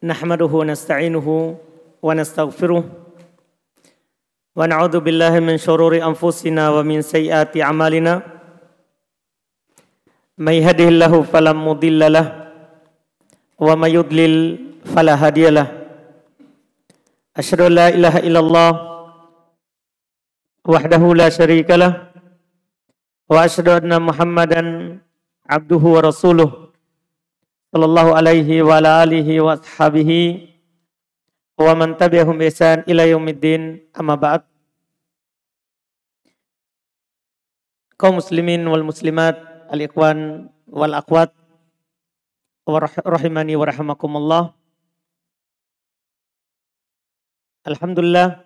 Nahmaduhu wa nasta'inuhu wa nastaghfiruh wa na'udzu billahi min syururi anfusina wa min sayyiati a'malina. May yahdihillahu fala mudhillalah wa may yudlil fala hadiyalah. Asyhadu an la ilaha illallah wahdahu la syarikalah wa asyhadu anna Muhammadan abduhu wa rasuluh sallallahu alaihi wa ala alihi wa ashabihi wa man tabi'ahum bi ihsan ila yaumiddin, amma ba'd. Kaum muslimin wal muslimat, al-ikhwan wal akhwat wa rahimani wa rahimakumullah. Alhamdulillah,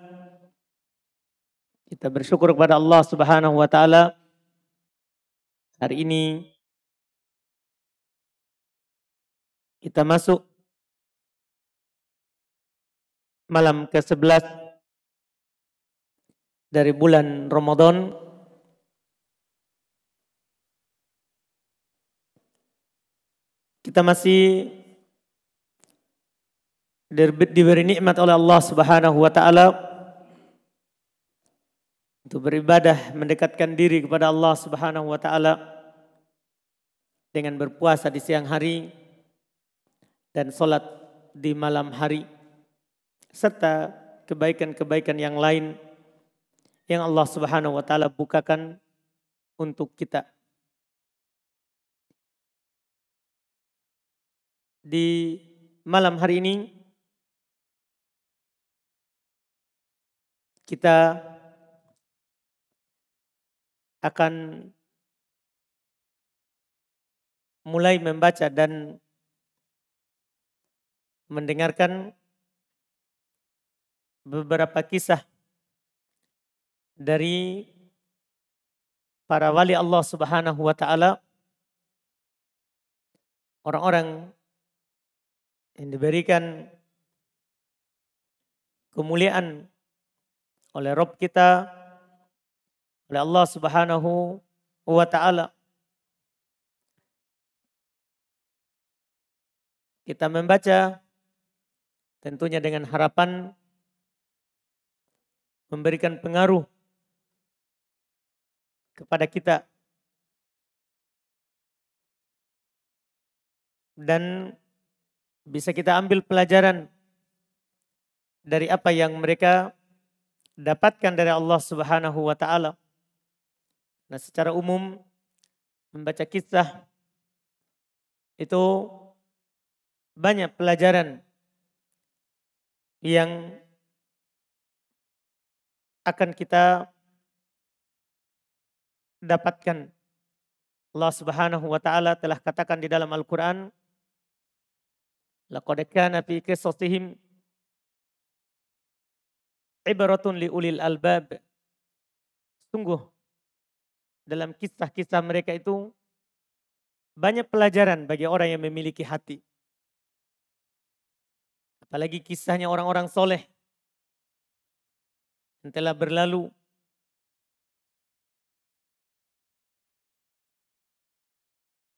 kita bersyukur kepada Allah Subhanahu wa taala. Hari ini kita masuk malam ke-11 dari bulan Ramadan. Kita masih diberi nikmat oleh Allah Subhanahu wa taala untuk beribadah, mendekatkan diri kepada Allah Subhanahu wa taala dengan berpuasa di siang hari dan sholat di malam hari, serta kebaikan-kebaikan yang lain yang Allah Subhanahu wa taala bukakan untuk kita. Di malam hari ini kita akan mulai membaca dan mendengarkan beberapa kisah dari para wali Allah Subhanahu wa taala, orang-orang yang diberikan kemuliaan oleh Rabb kita, oleh Allah Subhanahu wa taala. Kita membaca tentunya dengan harapan memberikan pengaruh kepada kita dan bisa kita ambil pelajaran dari apa yang mereka dapatkan dari Allah Subhanahu wa taala. Nah, secara umum membaca kisah itu banyak pelajaran yang akan kita dapatkan. Allah Subhanahu wa taala telah katakan di dalam Al-Qur'an, laqad kana fi qisasihim ibratun li ulil albab. Sungguh dalam kisah-kisah mereka itu banyak pelajaran bagi orang yang memiliki hati. Apalagi kisahnya orang-orang soleh yang telah berlalu.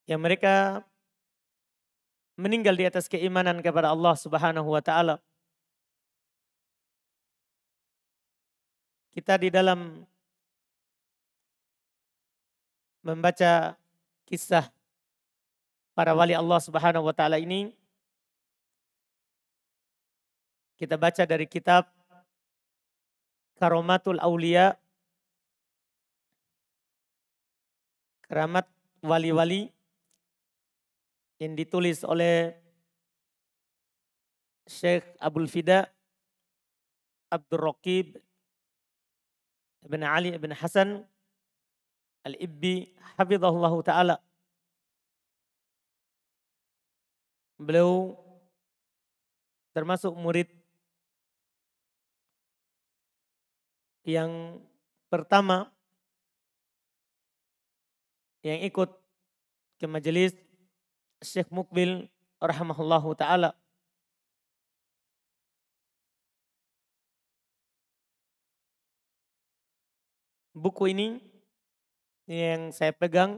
Yang mereka meninggal di atas keimanan kepada Allah Subhanahu wa taala. Kita di dalam membaca kisah para wali Allah Subhanahu wa taala ini, kita baca dari kitab Karomatul Aulia, keramat wali-wali, yang ditulis oleh Syekh Abdul Fida Abdul Raqib Ibn Ali Ibn Hasan Al-Ibbi hafizahullah ta'ala. Beliau termasuk murid yang pertama yang ikut ke majelis Syekh Mukbil rahimahullahu ta'ala. Buku ini yang saya pegang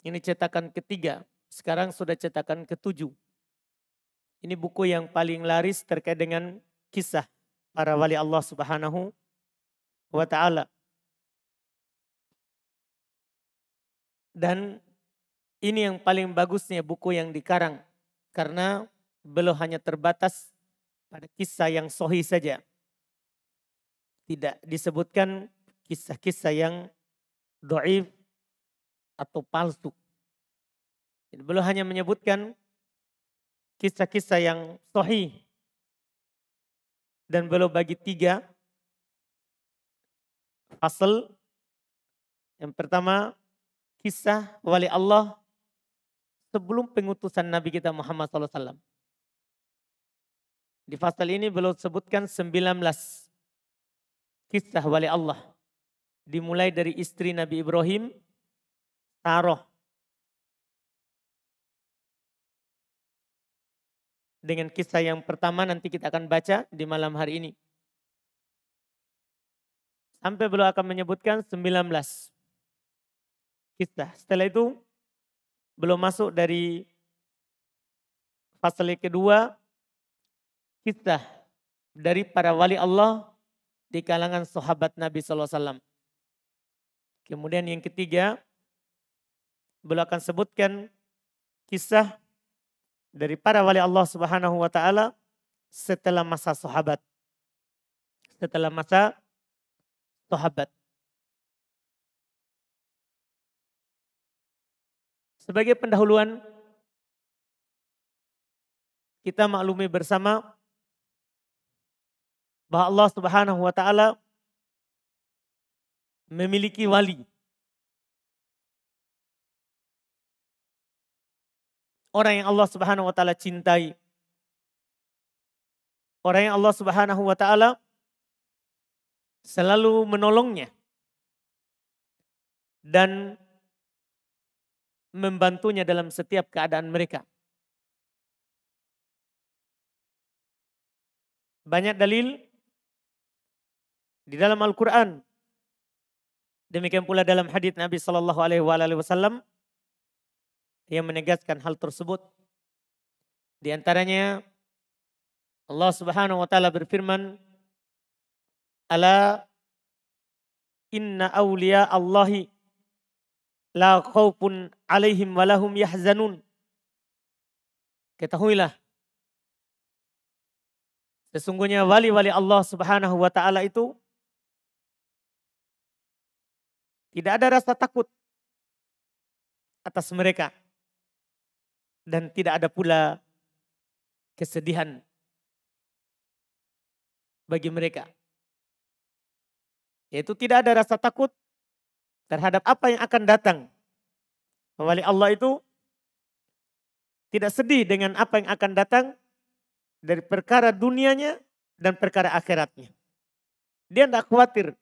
Ini cetakan ketiga. Sekarang sudah cetakan ketujuh. Ini buku yang paling laris terkait dengan kisah para wali Allah Subhanahu wa ta'ala. Dan ini yang paling bagusnya buku yang dikarang. Karena belum hanya terbatas pada kisah yang sahih saja. Tidak disebutkan kisah-kisah yang dhaif atau palsu. Jadi belum hanya menyebutkan kisah-kisah yang sahih. Dan belum bagi 3 fasal. Yang pertama, kisah wali Allah sebelum pengutusan Nabi kita Muhammad SAW. Di fasal ini belum sebutkan 19 kisah wali Allah. Dimulai dari istri Nabi Ibrahim, Sarah. Dengan kisah yang pertama nanti kita akan baca di malam hari ini. Sampai beliau akan menyebutkan 19 kisah. Setelah itu belum masuk dari fasal yang kedua, kisah dari para wali Allah di kalangan sahabat Nabi SAW. Kemudian yang ketiga, beliau akan sebutkan kisah dari para wali Allah Subhanahu wa ta'ala setelah masa sahabat. Setelah masa sahabat. Sebagai pendahuluan, kita maklumi bersama bahwa Allah Subhanahu wa ta'ala memiliki wali. Orang yang Allah Subhanahu wa ta'ala cintai. Orang yang Allah Subhanahu wa ta'ala selalu menolongnya. Dan membantunya dalam setiap keadaan mereka. Banyak dalil di dalam Al-Quran. Demikian pula dalam hadits Nabi SAW yang menegaskan hal tersebut. Di antaranya Allah Subhanahu wa ta'ala berfirman, Ala inna awliya Allahi la khawfun alaihim walahum yahzanun. Ketahuilah, sesungguhnya wali-wali Allah Subhanahu wa ta'ala itu tidak ada rasa takut atas mereka. Dan tidak ada pula kesedihan bagi mereka. Yaitu tidak ada rasa takut terhadap apa yang akan datang. Wali Allah itu tidak sedih dengan apa yang akan datang dari perkara dunianya dan perkara akhiratnya. Dia tidak khawatir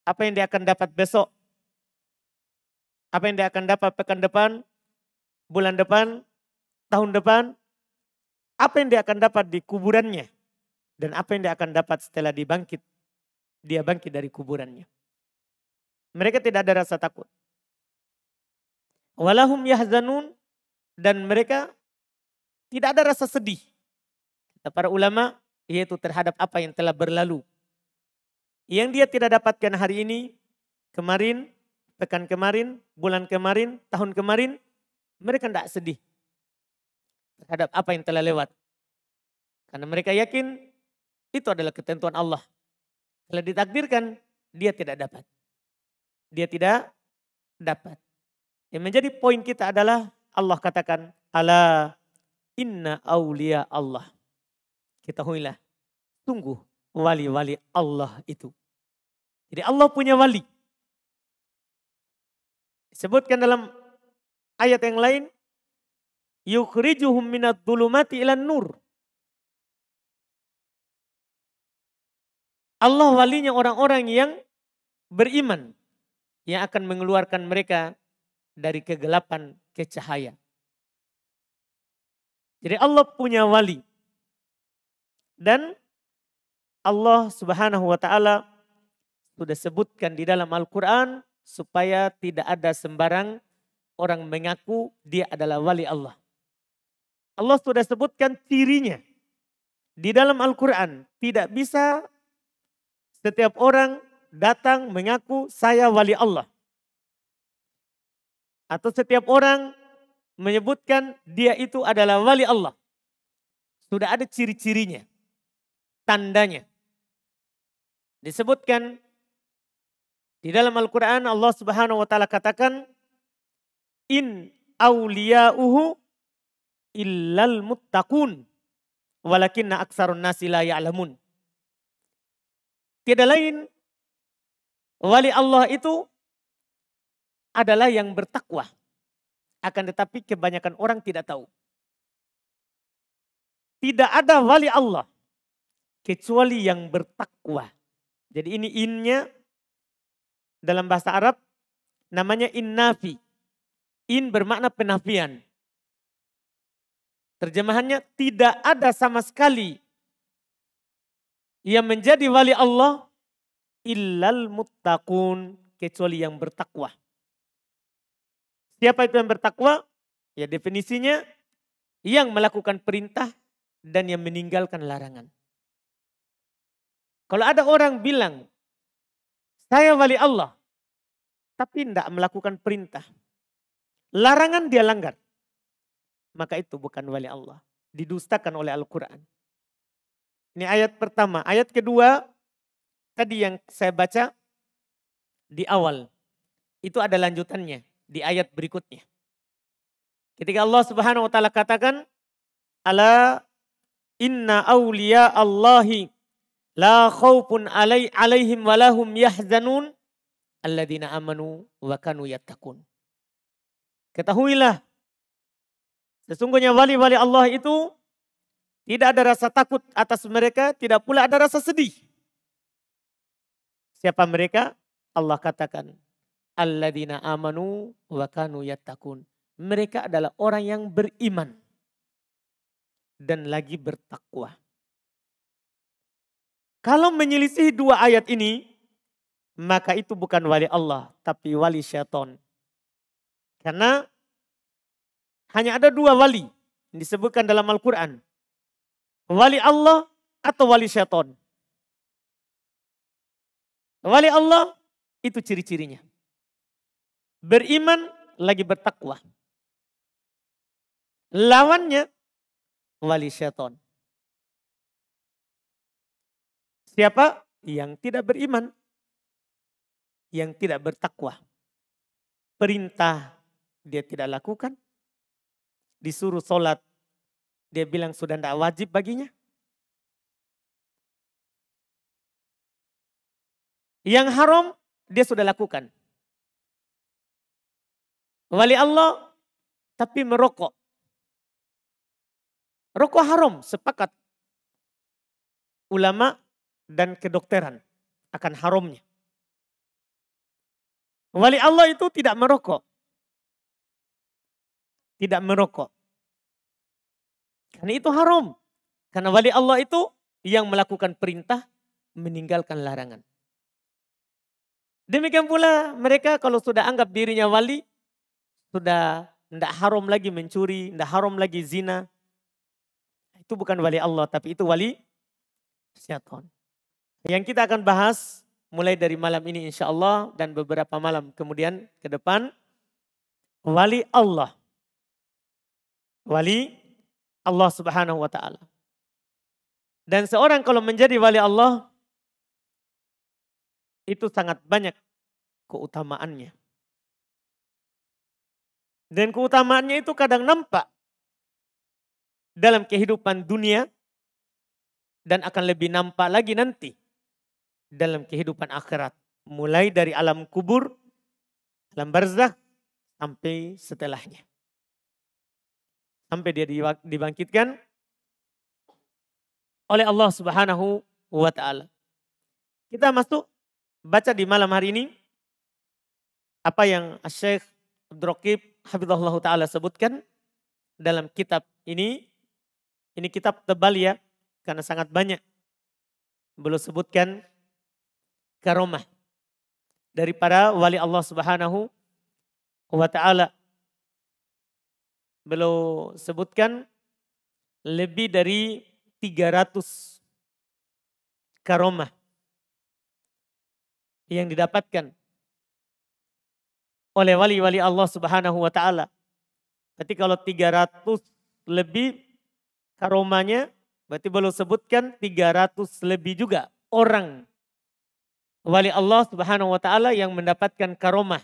apa yang dia akan dapat besok. Apa yang dia akan dapat pekan depan, bulan depan, tahun depan. Apa yang dia akan dapat di kuburannya. Dan apa yang dia akan dapat setelah dia bangkit dari kuburannya. Mereka tidak ada rasa takut. Walahum yahzanun, dan mereka tidak ada rasa sedih. Kata para ulama, yaitu terhadap apa yang telah berlalu. Yang dia tidak dapatkan hari ini, kemarin, pekan kemarin, bulan kemarin, tahun kemarin, mereka tidak sedih terhadap apa yang telah lewat. Karena mereka yakin itu adalah ketentuan Allah. Kalau ditakdirkan, dia tidak dapat. Dia tidak dapat. Yang menjadi poin kita adalah Allah katakan, Ala inna awliya Allah. Ketahuilah, sungguh wali-wali Allah itu. Jadi Allah punya wali. Disebutkan dalam ayat yang lain, yukhrijuhum minadh dhulumati ilan nur. Allah walinya orang-orang yang beriman, yang akan mengeluarkan mereka dari kegelapan ke cahaya. Jadi Allah punya wali. Dan Allah Subhanahu wa ta'ala sudah sebutkan di dalam Al-Quran supaya tidak ada sembarang orang mengaku dia adalah wali Allah. Allah sudah sebutkan cirinya. Di dalam Al-Quran tidak bisa setiap orang datang mengaku saya wali Allah. Atau setiap orang menyebutkan dia itu adalah wali Allah. Sudah ada ciri-cirinya, tandanya. Disebutkan di dalam Al-Quran Allah Subhanahu wa Ta'ala katakan, in awliya'uhu illal muttaqun walakinna aksarun nasi la ya'lamun. Tiada lain, wali Allah itu adalah yang bertakwa. Akan tetapi kebanyakan orang tidak tahu. Tidak ada wali Allah kecuali yang bertakwa. Jadi ini innya dalam bahasa Arab namanya in nafi. In bermakna penafian. Terjemahannya tidak ada sama sekali yang menjadi wali Allah illal muttaqun, kecuali yang bertakwa. Siapa itu yang bertakwa? Ya definisinya yang melakukan perintah dan yang meninggalkan larangan. Kalau ada orang bilang saya wali Allah tapi tidak melakukan perintah, larangan dia langgar, maka itu bukan wali Allah. Didustakan oleh Al-Quran. Ini ayat pertama. Ayat kedua, tadi yang saya baca di awal. Itu ada lanjutannya di ayat berikutnya. Ketika Allah Subhanahu wa Ta'ala katakan, ala inna awliya Allahi la khawfun alaihim walahum yahzanun alladzina amanu wa kanu yattaqun. Ketahuilah, sesungguhnya wali-wali Allah itu tidak ada rasa takut atas mereka, tidak pula ada rasa sedih. Siapa mereka? Allah katakan, alladzina amanu wa kanu yattaqun. Mereka adalah orang yang beriman dan lagi bertakwa. Kalau menyelisih dua ayat ini, maka itu bukan wali Allah, tapi wali syaitan. Karena hanya ada dua wali yang disebutkan dalam Al-Quran. Wali Allah atau wali syaitan. Wali Allah itu ciri-cirinya. Beriman lagi bertakwa. Lawannya wali syaitan. Siapa? Yang tidak beriman. Yang tidak bertakwa. Perintah dia tidak lakukan. Disuruh sholat, dia bilang sudah tidak wajib baginya. Yang haram, dia sudah lakukan. Wali Allah, tapi merokok. Rokok haram, sepakat. Ulama dan kedokteran akan haramnya. Wali Allah itu tidak merokok. Tidak merokok. Karena itu haram. Karena wali Allah itu yang melakukan perintah, meninggalkan larangan. Demikian pula mereka kalau sudah anggap dirinya wali, sudah tidak haram lagi mencuri, tidak haram lagi zina. Itu bukan wali Allah, tapi itu wali syaitan. Yang kita akan bahas mulai dari malam ini insya Allah dan beberapa malam kemudian ke depan. Wali Allah. Wali Allah Subhanahu wa Ta'ala. Dan seorang kalau menjadi wali Allah, itu sangat banyak keutamaannya. Dan keutamaannya itu kadang nampak dalam kehidupan dunia dan akan lebih nampak lagi nanti dalam kehidupan akhirat. Mulai dari alam kubur, alam barzakh, sampai setelahnya. Sampai dia dibangkitkan oleh Allah Subhanahu wa Ta'ala. Kita masuk baca di malam hari ini apa yang Syekh Abdul Raqib Hafizahullah Ta'ala sebutkan dalam kitab ini. Ini kitab tebal ya, karena sangat banyak. Belum sebutkan karomah dari para wali Allah Subhanahu wa Ta'ala. beliau sebutkan lebih dari 300 karomah yang didapatkan oleh wali-wali Allah Subhanahu wa taala. Berarti kalau 300 lebih karomahnya, berarti beliau sebutkan 300 lebih juga orang wali Allah Subhanahu wa taala yang mendapatkan karomah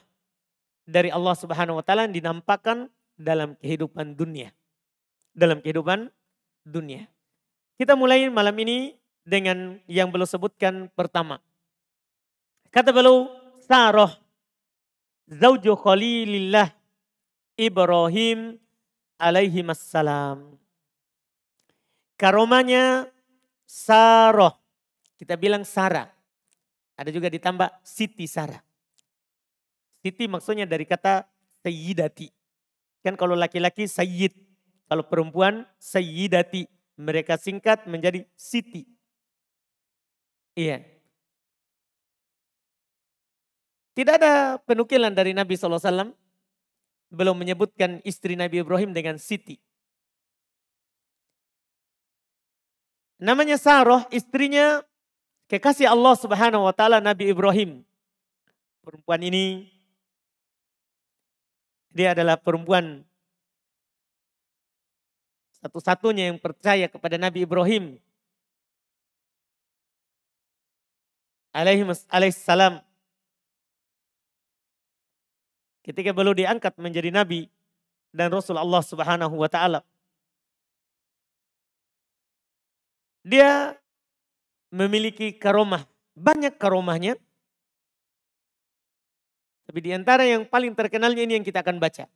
dari Allah Subhanahu wa taala yang dinampakkan dalam kehidupan dunia. Dalam kehidupan dunia. Kita mulai malam ini dengan yang beliau sebutkan pertama. Kata beliau, Sarah zauju Khalilillah Ibrahim alaihi wassalam. Karomanya Sarah. Kita bilang Sarah. Ada juga ditambah Siti Sarah. Siti maksudnya dari kata Sayyidati. Kan kalau laki-laki Sayyid. Kalau perempuan Sayyidati. Mereka singkat menjadi Siti. Iya. Tidak ada penukilan dari Nabi SAW. Belum menyebutkan istri Nabi Ibrahim dengan Siti. Namanya Sarah, istrinya kekasih Allah Subhanahu wa taala Nabi Ibrahim. Perempuan ini dia adalah perempuan satu-satunya yang percaya kepada Nabi Ibrahim alaihissalam. Ketika beliau diangkat menjadi nabi dan rasul Allah Subhanahu wa taala. Dia memiliki karomah, banyak karomahnya. Tapi di antara yang paling terkenalnya ini yang kita akan baca.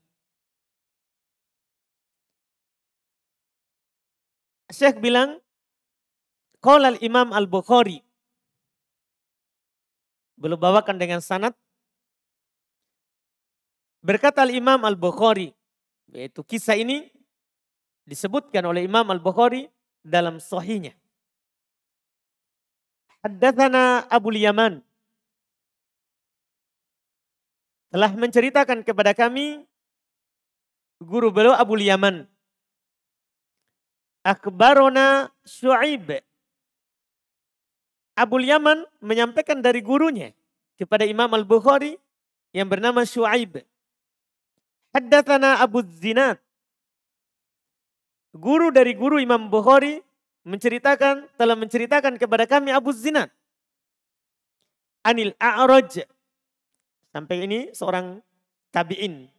Syekh bilang, qala al-Imam Al-Bukhari. Beliau bawakan dengan sanad. Berkata Al-Imam Al-Bukhari, yaitu kisah ini disebutkan oleh Imam Al-Bukhari dalam sahihnya. Haddatsana Abul Yaman. Telah menceritakan kepada kami guru beliau Abul Yaman. Akhbarona Syu'aib. Abul Yaman menyampaikan dari gurunya kepada Imam Al-Bukhari yang bernama Syu'aib. Haddatsana Abu Zinad. Guru dari guru Imam Bukhari telah menceritakan kepada kami Abu Zinad. Anil A'raj. Sampai ini seorang tabi'in.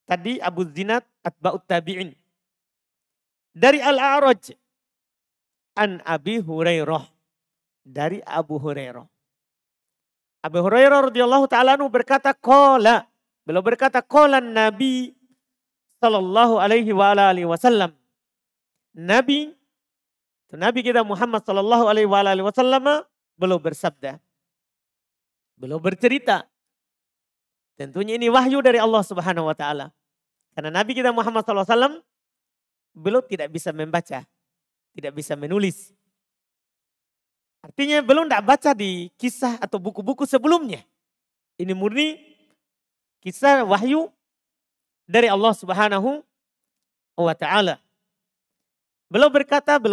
Tadi Abu Zinad atba'ut tabi'in. Dari Al-A'raj. An Abi Hurairah. Dari Abu Hurairah. Abu Hurairah radhiyallahu ta'ala anhu berkata, qala. Beliau berkata, qala Nabi sallallahu alaihi wa alihi wasallam. Nabi kita Muhammad sallallahu alaihi wa alihi wasallam beliau bersabda. Beliau bercerita. Tentunya ini wahyu dari Allah Subhanahu wa taala. Karena Nabi kita Muhammad sallallahu alaihi wasallam beliau tidak bisa membaca, tidak bisa menulis. Artinya belum tidak baca di kisah atau buku-buku sebelumnya. Ini murni kisah wahyu dari Allah Subhanahu wa taala. Beliau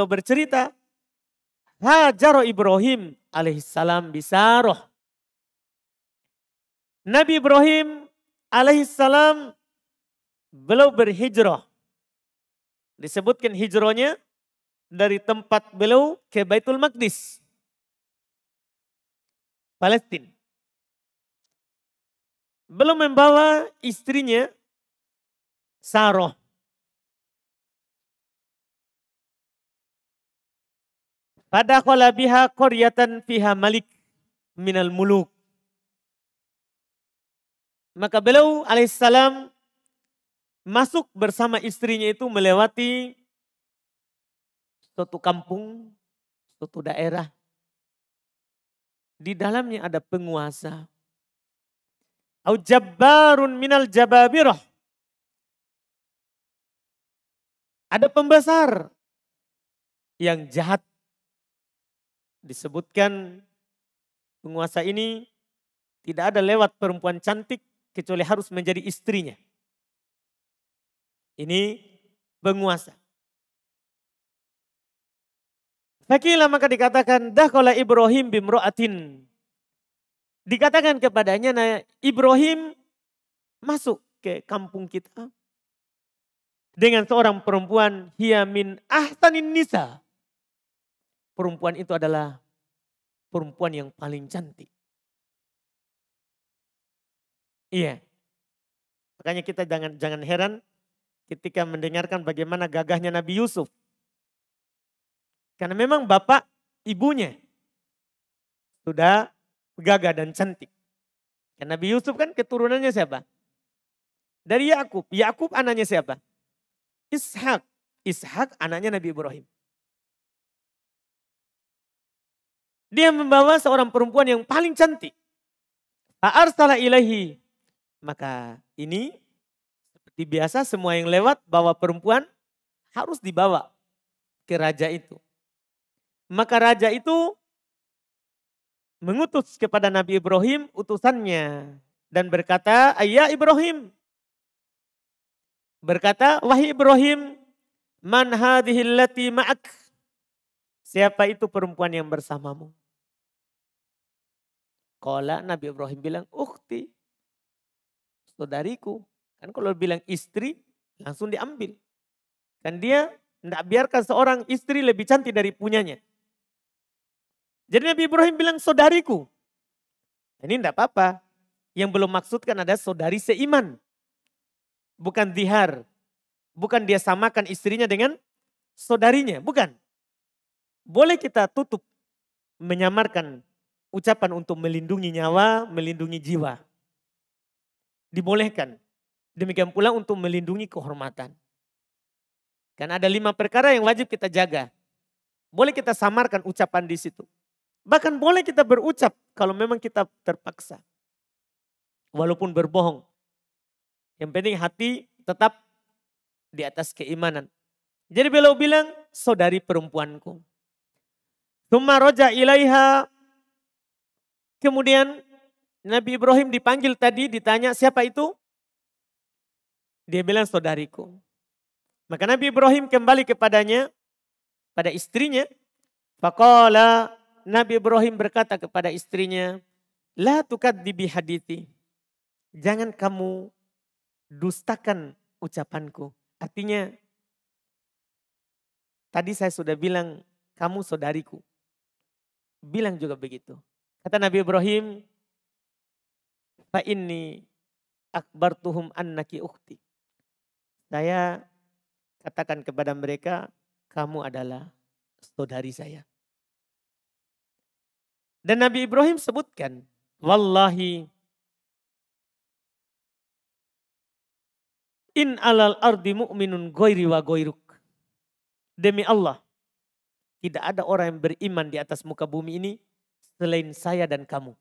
bercerita, Hajar Ibrahim alaihissalam bisarah. Nabi Ibrahim alaihissalam beliau berhijrah. Disebutkan hijrahnya dari tempat beliau ke Baitul Maqdis, Palestina. Belum membawa istrinya Sarah. Fadakhala biha qaryatan fiha malik minal muluk. Maka beliau alaihissalam masuk bersama istrinya itu melewati suatu kampung, suatu daerah. Di dalamnya ada penguasa. Au jabbarun minal jababirah. Ada pembesar yang jahat. Disebutkan penguasa ini tidak ada lewat perempuan cantik kecuali harus menjadi istrinya. Ini penguasa. Fakila maka dikatakan dakhala Ibrahim bimra'atin. Dikatakan kepadanya, nah Ibrahim masuk ke kampung kita dengan seorang perempuan, hiya min ahsanin nisa. Perempuan itu adalah perempuan yang paling cantik. Iya. Makanya kita jangan heran ketika mendengarkan bagaimana gagahnya Nabi Yusuf. Karena memang bapak ibunya sudah gagah dan cantik. Karena Nabi Yusuf kan keturunannya siapa? Dari Yakub. Yakub anaknya siapa? Ishak. Ishak anaknya Nabi Ibrahim. Dia membawa seorang perempuan yang paling cantik. Fa'arsala ilaihi. Maka ini seperti biasa semua yang lewat bawa perempuan harus dibawa ke raja itu. Maka raja itu mengutus kepada Nabi Ibrahim utusannya dan berkata, "Ayya Ibrahim." Berkata, "Wahai Ibrahim, man hadhihi allati ma'ak?" Siapa itu perempuan yang bersamamu? Qala Nabi Ibrahim bilang, "Ukhti." Saudariku. Kan kalau bilang istri langsung diambil. Kan dia tidak biarkan seorang istri lebih cantik dari punyanya. Jadi Nabi Ibrahim bilang saudariku. Ini tidak apa-apa. Yang belum maksudkan ada saudari seiman. Bukan dihar. Bukan dia samakan istrinya dengan saudarinya. Bukan. Boleh kita tutup. Menyamarkan ucapan untuk melindungi nyawa, melindungi jiwa. Dibolehkan. Demikian pula untuk melindungi kehormatan. Karena ada 5 perkara yang wajib kita jaga. Boleh kita samarkan ucapan di situ. Bahkan boleh kita berucap kalau memang kita terpaksa. Walaupun berbohong. Yang penting hati tetap di atas keimanan. Jadi beliau bilang, saudari perempuanku. Tsumma roja ilaiha. Kemudian Nabi Ibrahim dipanggil tadi, ditanya siapa itu? Dia bilang saudariku. Maka Nabi Ibrahim kembali kepadanya, pada istrinya. Faqala Nabi Ibrahim berkata kepada istrinya, la tukadzibi hadithi. Jangan kamu dustakan ucapanku. Artinya, tadi saya sudah bilang kamu saudariku. Bilang juga begitu. Kata Nabi Ibrahim, fa inni akbartuhum annaki ukhti. Saya katakan kepada mereka, kamu adalah saudari saya. Dan Nabi Ibrahim sebutkan, wallahi in alal ardi mu'minun ghairi wa ghairuk. Demi Allah, tidak ada orang yang beriman di atas muka bumi ini selain saya dan kamu.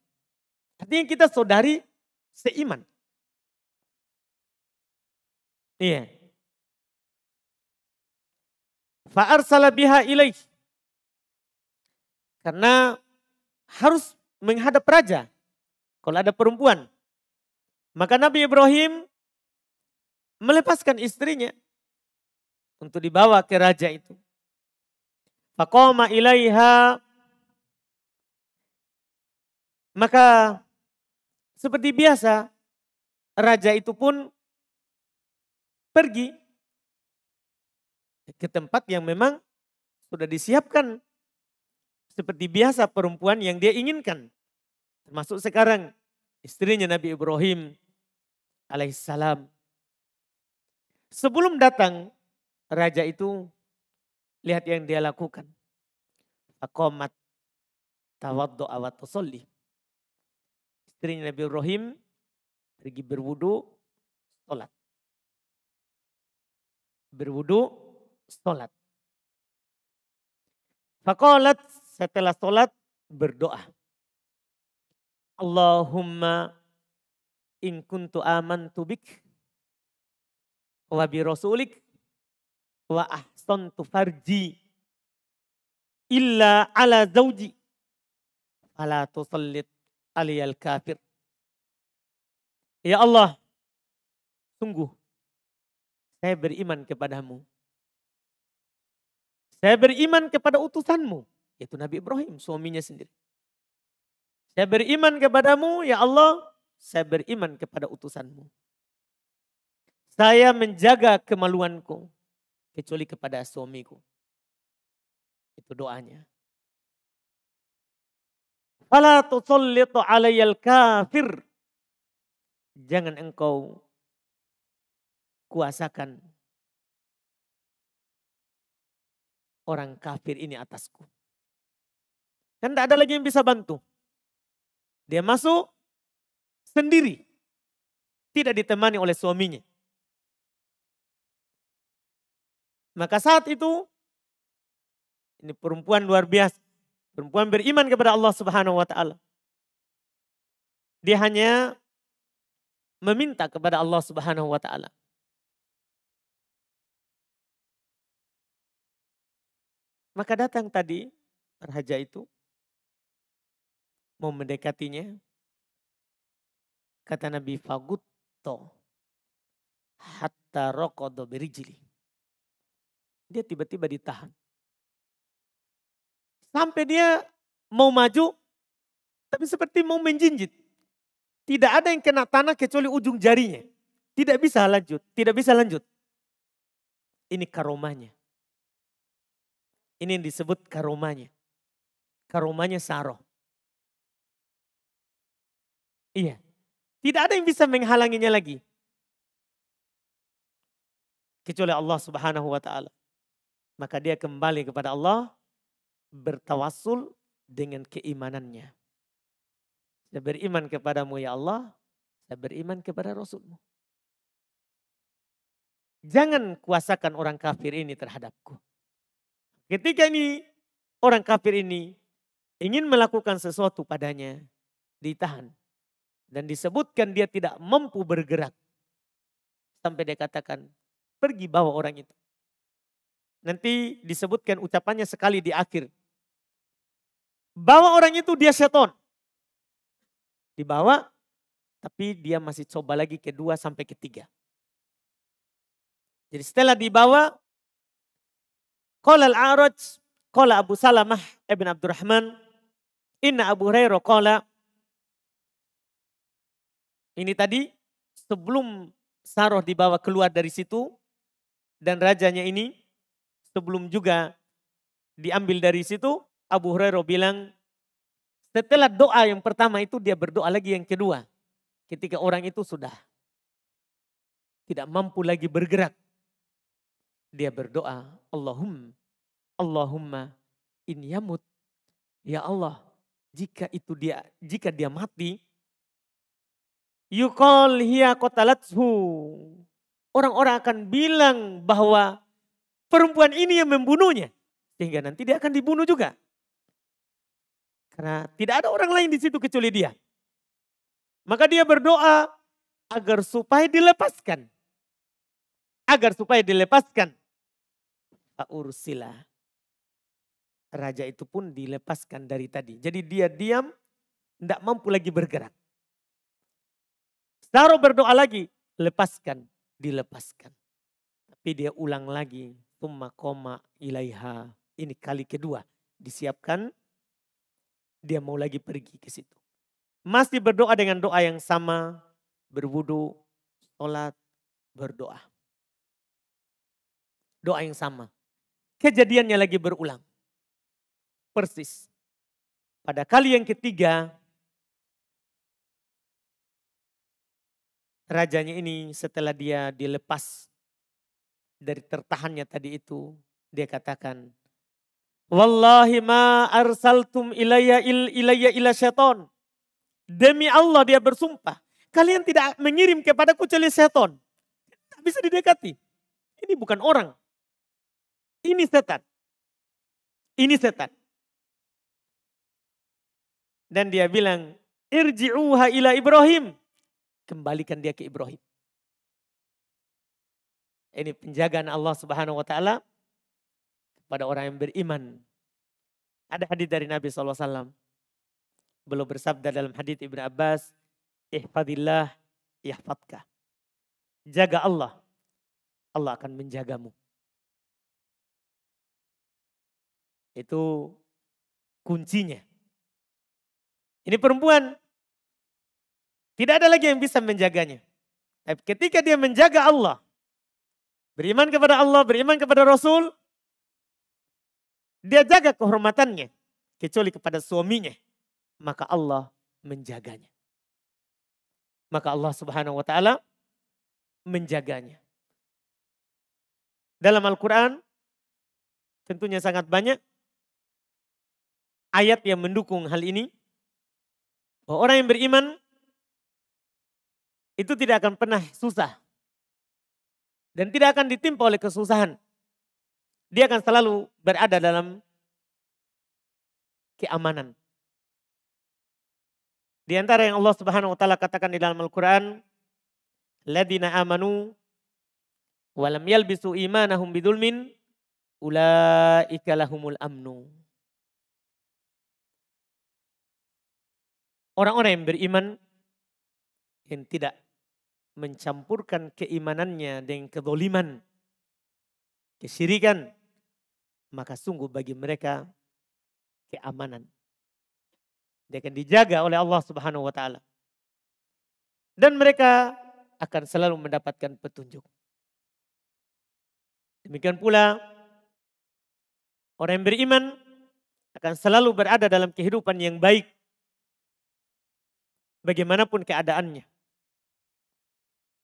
Artinya kita saudari seiman. Iya. Fa'arsala biha ilaih. Karena harus menghadap raja. Kalau ada perempuan. Maka Nabi Ibrahim melepaskan istrinya. Untuk dibawa ke raja itu. Faqama ilaiha. Maka seperti biasa. Raja itu pun pergi. Ke tempat yang memang sudah disiapkan. Seperti biasa perempuan yang dia inginkan. Termasuk sekarang istrinya Nabi Ibrahim alaihissalam. Sebelum datang raja itu, lihat yang dia lakukan. Aqamat tawaddu'a wa tusalli. Istrinya Nabi Ibrahim pergi berwudu, sholat. Berwudu, sholat. Faqalat, setelah sholat berdoa. Allahumma in kuntu amantu bik wa bi rasulik wa ahsantu farji illa ala zawji fala tusallit aliyal kafir. Ya Allah, sungguh saya beriman kepadamu Saya beriman kepada utusanmu, yaitu Nabi Ibrahim, suaminya sendiri. Saya beriman kepadamu, ya Allah, saya beriman kepada utusanmu. Saya menjaga kemaluanku, kecuali kepada suamiku. Itu doanya. Fala tusallitu alayyal kafir. Jangan engkau kuasakan orang kafir ini atasku. Kan tidak ada lagi yang bisa bantu. Dia masuk sendiri. Tidak ditemani oleh suaminya. Maka saat itu, ini perempuan luar biasa. Perempuan beriman kepada Allah Subhanahu wa Ta'ala. Dia hanya meminta kepada Allah Subhanahu wa Ta'ala. Maka datang tadi raja itu mau mendekatinya. Kata Nabi, fagutto hatta rokodo berijili. Dia tiba-tiba ditahan. Sampai dia mau maju, tapi seperti mau menjinjit. Tidak ada yang kena tanah kecuali ujung jarinya. Tidak bisa lanjut, tidak bisa lanjut. Ini karomanya. Ini yang disebut karomanya. Karomanya Saroh. Iya. Tidak ada yang bisa menghalanginya lagi. Kecuali Allah Subhanahu wa Ta'ala. Maka dia kembali kepada Allah, bertawassul dengan keimanannya. Saya beriman kepadamu ya Allah, saya beriman kepada Rasulmu. Jangan kuasakan orang kafir ini terhadapku. Ketika ini orang kafir ini ingin melakukan sesuatu padanya, ditahan. Dan disebutkan dia tidak mampu bergerak. Sampai dia katakan, pergi bawa orang itu. Nanti disebutkan ucapannya sekali di akhir. Bawa orang itu, dia seton. Dibawa, tapi dia masih coba lagi kedua sampai ketiga. Jadi setelah dibawa, qala al-A'raj, qala Abu Salamah ibn Abdurrahman, inna Abu Hurairah qala. Ini tadi sebelum Saroh dibawa keluar dari situ, dan rajanya ini sebelum juga diambil dari situ, Abu Hurairah bilang, setelah doa yang pertama itu dia berdoa lagi yang kedua. Ketika orang itu sudah tidak mampu lagi bergerak. Dia berdoa, Allahumma in yamut. Ya Allah, jika dia mati, yuqal hiya qatalathu. Orang-orang akan bilang bahwa perempuan ini yang membunuhnya. Sehingga nanti dia akan dibunuh juga. Karena tidak ada orang lain di situ kecuali dia. Maka dia berdoa agar supaya dilepaskan. Agar supaya dilepaskan. Ursila. Raja itu pun dilepaskan dari tadi. Jadi dia diam, tidak mampu lagi bergerak. Saroh berdoa lagi, lepaskan, dilepaskan. Tapi dia ulang lagi, tsumma qoma ilaiha. Ini kali kedua, disiapkan. Dia mau lagi pergi ke situ. Masih berdoa dengan doa yang sama. Berwudu, sholat, berdoa. Doa yang sama. Kejadiannya lagi berulang. Persis. Pada kali yang ketiga. Rajanya ini setelah dia dilepas. Dari tertahannya tadi itu. Dia katakan. Wallahi ma arsaltum ilayya ila syaiton. Demi Allah dia bersumpah. Kalian tidak mengirim kepadaku kecuali setan. Tak bisa didekati. Ini bukan orang. Ini setan. Ini setan. Dan dia bilang, irji'uha ila Ibrahim. Kembalikan dia ke Ibrahim. Ini penjagaan Allah Subhanahu wa Ta'ala pada orang yang beriman. Ada hadis dari Nabi SAW. Beliau bersabda dalam hadis Ibnu Abbas, ihfadillah yahfadka. Jaga Allah, Allah akan menjagamu. Itu kuncinya. Ini perempuan. Tidak ada lagi yang bisa menjaganya. Tapi ketika dia menjaga Allah, beriman kepada Allah, beriman kepada Rasul, dia jaga kehormatannya. Kecuali kepada suaminya. Maka Allah menjaganya. Maka Allah Subhanahu wa ta'ala menjaganya. Dalam Al-Quran tentunya sangat banyak ayat yang mendukung hal ini. Bahwa orang yang beriman itu tidak akan pernah susah. Dan tidak akan ditimpa oleh kesusahan. Dia akan selalu berada dalam keamanan. Di antara yang Allah Subhanahu wa ta'ala katakan di dalam Al-Quran, Ladina amanu walam yalbisu imanahum bidulmin ulaika lahumul amnu. Orang-orang yang beriman yang tidak mencampurkan keimanannya dengan kezaliman, kesyirikan, maka sungguh bagi mereka keamanan. Dia akan dijaga oleh Allah Subhanahu wa ta'ala. Dan mereka akan selalu mendapatkan petunjuk. Demikian pula orang yang beriman akan selalu berada dalam kehidupan yang baik. Bagaimanapun keadaannya.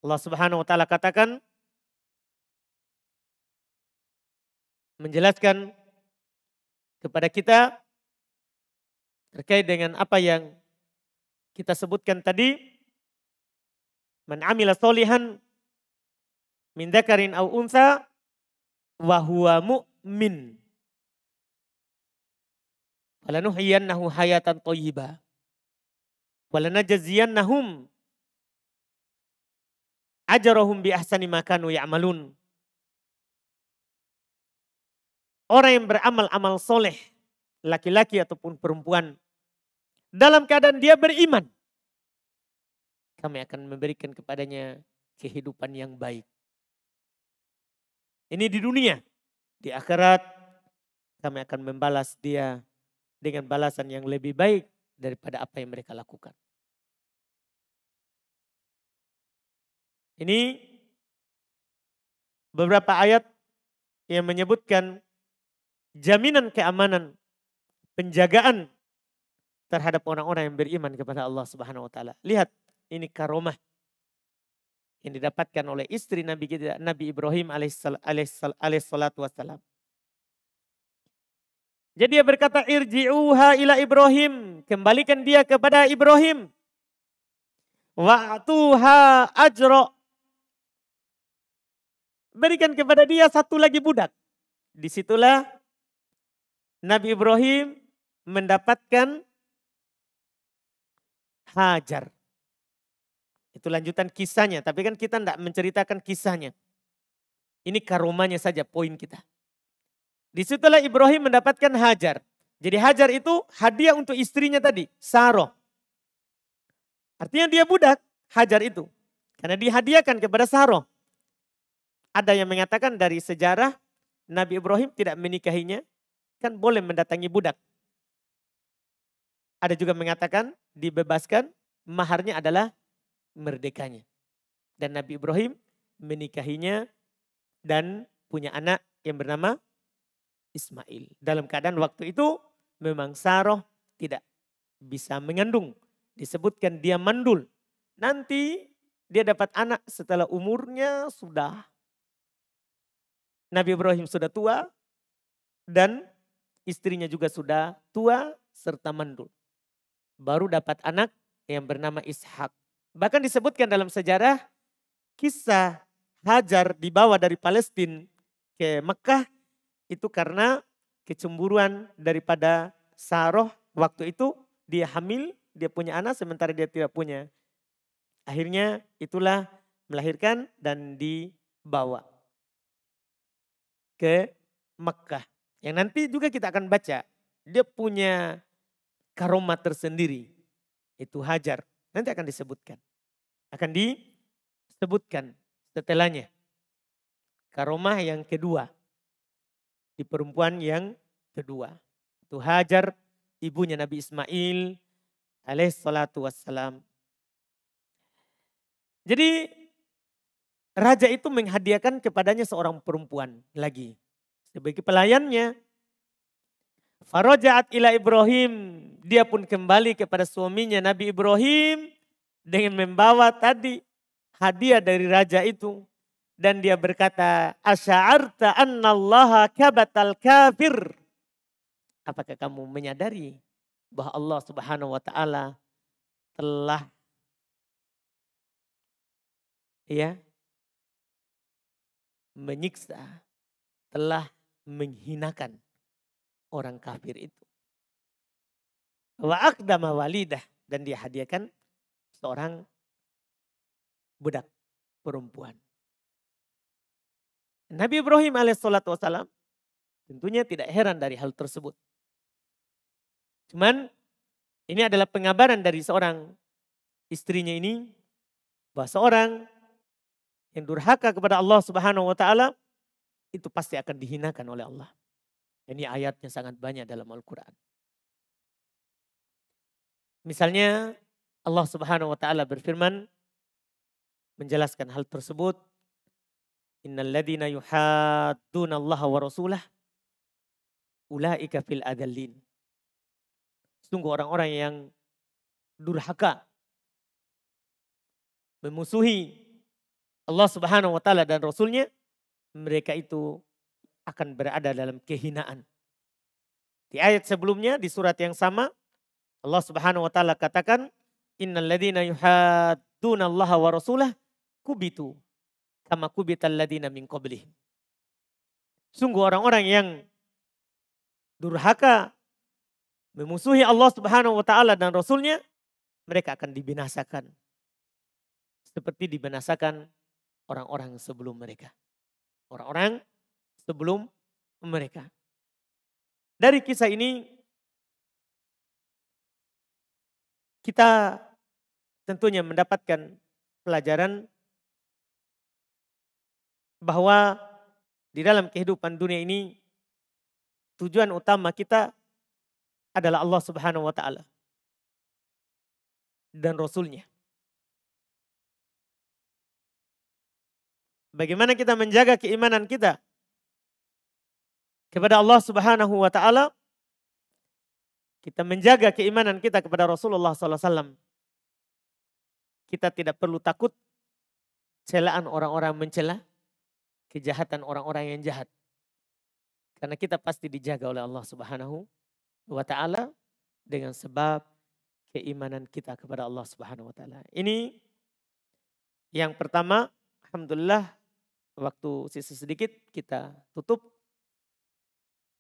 Allah Subhanahu wa ta'ala katakan, menjelaskan kepada kita terkait dengan apa yang kita sebutkan tadi. Man amila solihan min dzakarin aw untha wa huwa mu'min. Falanuhyiyannahu hayatan thayyibah. Walanajziyannahum ajrahum bi ahsani ma kanu ya'malun. Orang yang beramal amal soleh, laki-laki ataupun perempuan, dalam keadaan dia beriman, kami akan memberikan kepadanya kehidupan yang baik. Ini di dunia. Di akhirat kami akan membalas dia dengan balasan yang lebih baik daripada apa yang mereka lakukan. Ini beberapa ayat yang menyebutkan jaminan keamanan, penjagaan terhadap orang-orang yang beriman kepada Allah Subhanahu wa ta'ala. Lihat, ini karomah yang didapatkan oleh istri Nabi kita, Nabi Ibrahim alaihissalatu wassalam. Jadi dia berkata, irji'uha ila Ibrahim, kembalikan dia kepada Ibrahim. Wa'tuha ajra, berikan kepada dia satu lagi budak. Disitulah Nabi Ibrahim mendapatkan Hajar. Itu lanjutan kisahnya, tapi kan kita tidak menceritakan kisahnya. Ini karomanya saja poin kita. Disitulah Ibrahim mendapatkan Hajar. Jadi Hajar itu hadiah untuk istrinya tadi, Saroh. Artinya dia budak, Hajar itu. Karena dihadiahkan kepada Saroh. Ada yang mengatakan dari sejarah Nabi Ibrahim tidak menikahinya, kan boleh mendatangi budak. Ada juga mengatakan dibebaskan, maharnya adalah merdekanya. Dan Nabi Ibrahim menikahinya dan punya anak yang bernama Ismail. Dalam keadaan waktu itu memang Saroh tidak bisa mengandung. Disebutkan dia mandul. Nanti dia dapat anak setelah umurnya sudah. Nabi Ibrahim sudah tua dan istrinya juga sudah tua serta mandul. Baru dapat anak yang bernama Ishak. Bahkan disebutkan dalam sejarah kisah Hajar dibawa dari Palestina ke Mekah itu karena kecemburuan daripada Saroh. Waktu itu dia hamil, dia punya anak sementara dia tidak punya. Akhirnya itulah melahirkan dan dibawa ke Mekah. Yang nanti juga kita akan baca. Dia punya karomat tersendiri. Itu Hajar. Nanti akan disebutkan. Akan disebutkan setelahnya. Karomah yang kedua. Di perempuan yang kedua. Itu Hajar, ibunya Nabi Ismail alaihissalatu wassalam. Jadi raja itu menghadiahkan kepadanya seorang perempuan lagi sebagai pelayannya. Farajaat ila Ibrahim, dia pun kembali kepada suaminya Nabi Ibrahim dengan membawa tadi hadiah dari raja itu. Dan dia berkata, asya'arta annallaha kabatal kafir. Apakah kamu menyadari bahwa Allah Subhanahu wa taala telah menyiksa, telah menghinakan orang kafir itu. Wa aqdama walidah, dan dia hadiahkan seorang budak perempuan. Nabi Ibrahim alaihissalatu wassalam tentunya tidak heran dari hal tersebut. Cuman ini adalah pengabaran dari seorang istrinya ini bahwa seorang yang durhaka kepada Allah Subhanahu wa taala itu pasti akan dihinakan oleh Allah. Ini ayatnya sangat banyak dalam Al-Quran. Misalnya Allah Subhanahu wa taala berfirman menjelaskan hal tersebut. Innal ladzina yuhadduna Allah wa rasulah ulaika fil adallin. Sungguh orang-orang yang durhaka memusuhi Allah Subhanahu wa taala dan Rasulnya, mereka itu akan berada dalam kehinaan. Di ayat sebelumnya di surat yang sama Allah Subhanahu wa taala katakan innal ladzina yuhadduna Allah wa rasulah kubitu kama kubital ladzina min qablihim. Sungguh orang-orang yang durhaka memusuhi Allah Subhanahu wa taala dan Rasulnya, mereka akan dibinasakan seperti dibinasakan orang-orang sebelum mereka. Orang-orang sebelum mereka. Dari kisah ini kita tentunya mendapatkan pelajaran bahwa di dalam kehidupan dunia ini tujuan utama kita adalah Allah Subhanahu wa taala dan Rasulnya. Bagaimana kita menjaga keimanan kita kepada Allah Subhanahu wa taala? Kita menjaga keimanan kita kepada Rasulullah SAW. Kita tidak perlu takut celaan orang-orang mencela, kejahatan orang-orang yang jahat. Karena kita pasti dijaga oleh Allah Subhanahu wa taala dengan sebab keimanan kita kepada Allah Subhanahu wa taala. Ini yang pertama, alhamdulillah waktu sisa sedikit kita tutup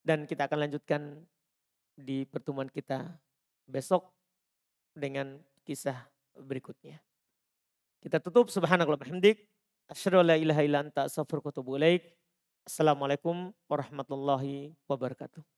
dan kita akan lanjutkan di pertemuan kita besok dengan kisah berikutnya. Kita tutup subhanakallahumma bihamdik asyhadu an la ilaha illa anta astaghfiruka wa atubu ilaik. Assalamualaikum warahmatullahi wabarakatuh.